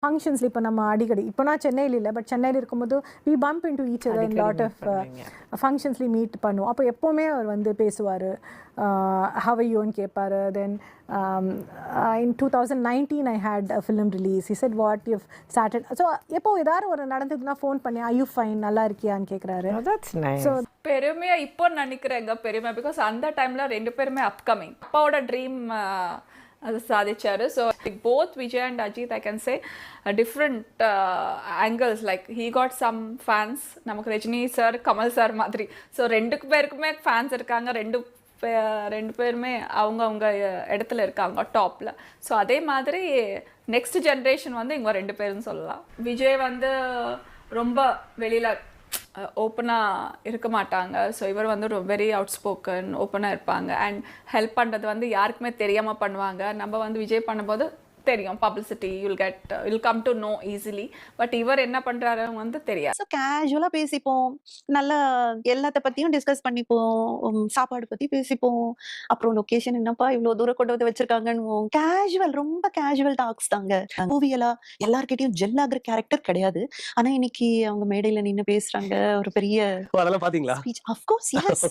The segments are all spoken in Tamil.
ஃபங்க்ஷன்ஸ்ல இப்போ நம்ம அடிக்கடி இப்போ நான் சென்னையில் இல்லை, பட் சென்னையில் இருக்கும்போது we bump into each other in lot of ஃபங்க்ஷன்ஸ்லி மீட் பண்ணுவோம். அப்போ எப்போவுமே அவர் வந்து பேசுவார், ஹவ் யூன்னு கேட்பார். Then in 2019 I had a film release. He said what you started. So எப்போ ஏதாவது ஒரு நடந்ததுன்னா ஃபோன் பண்ணி ஐ யூ ஃபைன், நல்லா இருக்கியான்னு கேட்குறாரு. ஸோ பெருமையா இப்போ நினைக்கிறேங்க பெருமை, பிகாஸ் அந்த டைம்ல 2 பேருமே அப்கமிங். அப்பாவோட ட்ரீம் அது சாதிச்சாரு. So both Vijay and Ajith I can say different angles. Like he got some fans, நமக்கு ரஜினி சார் கமல் சார் மாதிரி. ஸோ 2 பேருக்குமே ஃபேன்ஸ் இருக்காங்க. ரெண்டு பேருமே அவங்க இடத்துல இருக்காங்க டாப்பில். ஸோ அதே மாதிரி நெக்ஸ்ட் ஜென்ரேஷன் வந்து இவங்க 2 பேருன்னு சொல்லலாம். விஜய் வந்து ரொம்ப வெளியில் ஓப்பனாக இருக்க மாட்டாங்க. ஸோ இவர் வந்து வெரி அவுட் ஸ்போக்கன், ஓப்பனாக இருப்பாங்க. அண்ட் ஹெல்ப் பண்ணுறது வந்து யாருக்குமே தெரியாமல் பண்ணுவாங்க. நம்ம வந்து விஜய் பண்ணும்போது தெரியும், publicity you'll come to know easily. But இவர் என்ன பண்றாரு வந்து தெரியாது. ஸோ கேஷுவலா பேசிப்போம், நல்லா எல்லாத்த பத்தியும் டிஸ்கஸ் பண்ணிப்போம், சாப்பாடு பத்தி பேசிப்போம், அப்புறம் லொகேஷன் என்னப்பா இவ்வளவு தூரம் கொண்டு வந்து வச்சிருக்காங்கன்னு கேஷுவல், ரொம்ப கேஷுவல் டாக்ஸ் தாங்க. மூவியலா எல்லார்கிட்டயும் ஜெல் ஆகுற கேரக்டர் கிடையாது. ஆனா இன்னைக்கு அவங்க மேடையில நின்னு பேசுறாங்க, ஒரு பெரிய அதெல்லாம் பாத்தீங்களா? ஸ்பீச். ஆஃப் கோர்ஸ் எஸ்,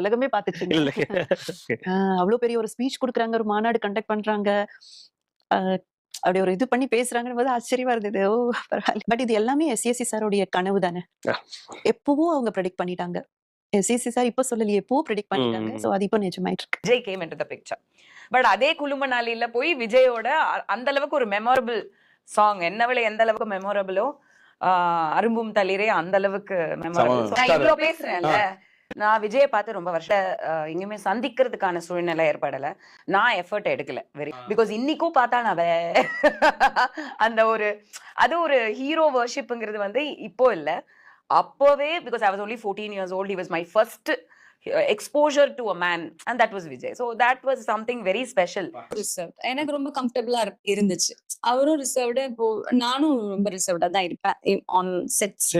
உலகமே பாத்துச்சு. அவ்வளவு பெரிய ஒரு ஸ்பீச் கொடுக்குறாங்க, ஒரு மாநாடு கண்டக்ட் பண்றாங்க, அப்படி ஒரு இது பண்ணி பேசுறாங்கன்னு போது ஆச்சரியமா இருந்தது. ஓ பரவாயில்ல. பட் இது எல்லாமே எஸ்எஸ்சி சாரோடைய கனவு தானே. எப்பவோ அவங்க ப்ரெடிக்ட் பண்ணிட்டாங்க. எஸ்எஸ்சி சார் இப்ப சொல்லலையே, எப்போ ப்ரெடிக்ட் பண்ணிட்டாங்க. சோ அது இப்போ நிஜமாயிட்டு இருக்கு. Vijay game into the picture. But அதே குழுமனாலில போய் விஜயோட அந்த அளவுக்கு ஒரு மெமரபிள் சாங், என்னவள எந்த அளவுக்கு மெமரபிளோ அரும்பும் தளிரே அந்த அளவுக்கு மெமரபிள். நான் இவ்வளவு பேசுறேன்ல, நான் விஜயை பார்த்து ரொம்ப வருஷம் எங்கேயுமே சந்திக்கிறதுக்கான சூழ்நிலை ஏற்படலை. நான் எஃபர்ட் எடுக்கல வெரி, பிகாஸ் இன்னைக்கும் பார்த்தா நான் அந்த அது ஒரு ஹீரோ வர்ஷிப்ங்கிறது வந்து இப்போ இல்லை, அப்போவே. Because I was only 14 years old. He was my first exposure to a man, and that was Vijay. So that was something very special. எனக்கு ரொம்ப கம்ஃபர்டபுளா இருந்துச்சு. அவரும் ரிசர்வ்டு, இப்போ நானும் ரொம்ப ரிசர்வ்டா தான் இருப்பேன் ஆன் செட்ஸ்.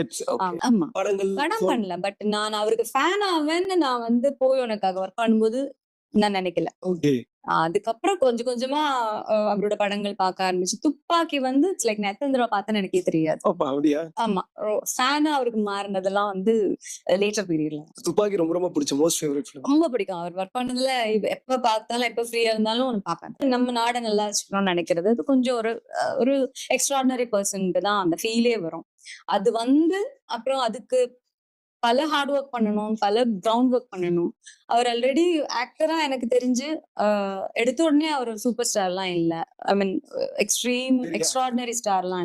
ஆமா, படம் பண்ணல, பட் நான் அவருக்கு ஃபேன் ஆவேன்னு நான் வந்து போய் உனக்காக ஒர்க் பண்ணும்போது நான் நினைக்கல. அதுக்கப்புறம் கொஞ்சம் கொஞ்சமா அவரோட படங்கள் பார்க்க ஆரம்பிச்சு. துப்பாக்கி வந்து இட்ஸ் லைக் எத்தனை தடவை பார்த்தேன்னு எனக்கே தெரியாது. ஆமா, ஃபேனா அவருக்கு மாறினதெல்லாம் வந்து லேட்டர் பீரியட்ல. துப்பாக்கி ரொம்ப ரொம்ப பிடிச்ச மோஸ்ட் ஃபேவரட் ஃபிலிம். ரொம்ப பிடிக்கும். அவர் ஒர்க் பண்ணதுல எப்ப பார்த்தாலும், எப்ப ஃப்ரீயா இருந்தாலும் பார்ப்பேன். நம்ம நாடை நல்லா வச்சுக்கணும்னு நினைக்கிறது அது கொஞ்சம் ஒரு எக்ஸ்ட்ராடினரி பர்சனுக்கு தான் அந்த ஃபீலே வரும். அது வந்து அப்புறம் அதுக்கு பல ஹார்ட் ஒர்க் பண்ணணும், பல கிரவுண்ட் ஒர்க் பண்ணணும். அவர் ஆல்ரெடி ஆக்டரா எனக்கு தெரிஞ்சு எடுத்த உடனே அவர் சூப்பர் ஸ்டார்லாம் இல்லை. ஐ மீன் எக்ஸ்ட்ராடினரி ஸ்டார்லாம்